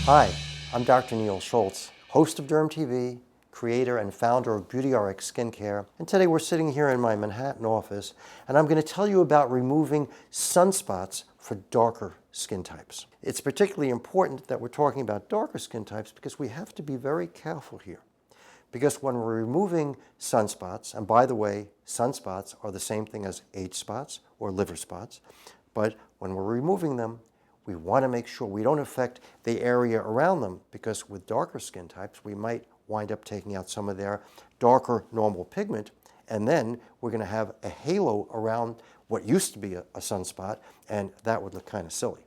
Hi, I'm Dr. Neal Schultz, host of Derm TV, creator and founder of BeautyRx Skincare, and today we're sitting here in my Manhattan office, and I'm going to tell you about removing sunspots for darker skin types. It's particularly important that we're talking about darker skin types because we have to be very careful here. Because when we're removing sunspots, and by the way, sunspots are the same thing as age spots or liver spots, but when we're removing them, we want to make sure we don't affect the area around them, because with darker skin types, we might wind up taking out some of their darker normal pigment, and then we're going to have a halo around what used to be a sunspot, and that would look kind of silly.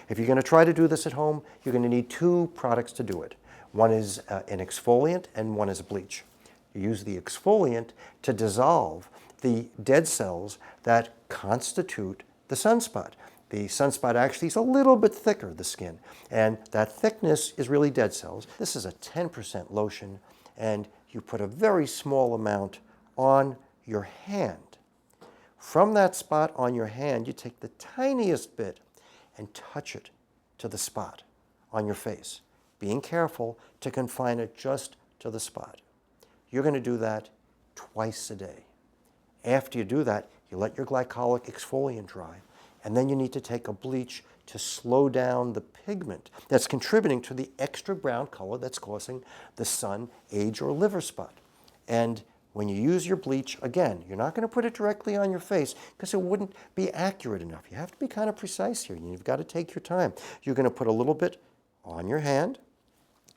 If you're going to try to do this at home, you're going to need two products to do it. One is an exfoliant and one is bleach. You use the exfoliant to dissolve the dead cells that constitute the sunspot. The sunspot actually is a little bit thicker, the skin, and that thickness is really dead cells. This is a 10% lotion, and you put a very small amount on your hand. From that spot on your hand, you take the tiniest bit and touch it to the spot on your face, being careful to confine it just to the spot. You're going to do that twice a day. After you do that, you let your glycolic exfoliant dry, and then you need to take a bleach to slow down the pigment that's contributing to the extra brown color that's causing the sun, age, or liver spot. And when you use your bleach, again, you're not going to put it directly on your face because it wouldn't be accurate enough. You have to be kind of precise here. You've got to take your time. You're going to put a little bit on your hand,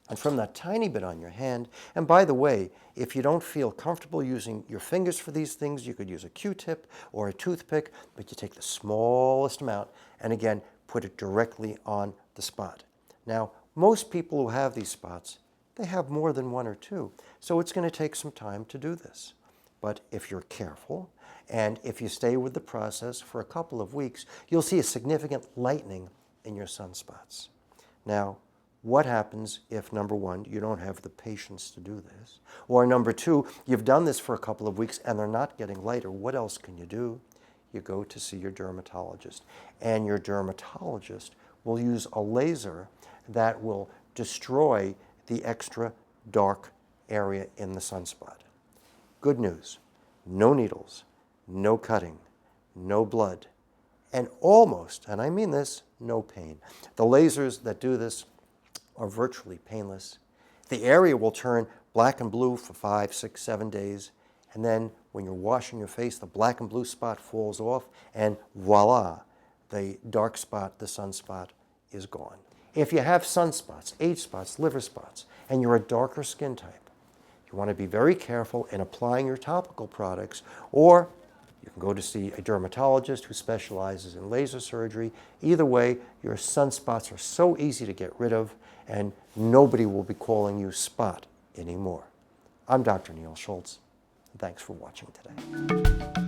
and from that tiny bit on your hand, and by the way, if you don't feel comfortable using your fingers for these things, you could use a Q-tip or a toothpick, but you take the smallest amount and again, put it directly on the spot. Now, most people who have these spots, they have more than one or two, so it's going to take some time to do this. But if you're careful, and if you stay with the process for a couple of weeks, you'll see a significant lightening in your sunspots. Now, what happens if, number one, you don't have the patience to do this? Or number two, you've done this for a couple of weeks and they're not getting lighter. What else can you do? You go to see your dermatologist. And your dermatologist will use a laser that will destroy the extra dark area in the sunspot. Good news, no needles, no cutting, no blood, and almost, and I mean this, no pain. The lasers that do this are virtually painless. The area will turn black and blue for 5, 6, 7 days, and then when you're washing your face, the black and blue spot falls off, and voila, the dark spot, the sunspot, is gone. If you have sunspots, age spots, liver spots, and you're a darker skin type, you want to be very careful in applying your topical products, or you can go to see a dermatologist who specializes in laser surgery. Either way, your sunspots are so easy to get rid of, and nobody will be calling you spot anymore. I'm Dr. Neal Schultz. Thanks for watching today.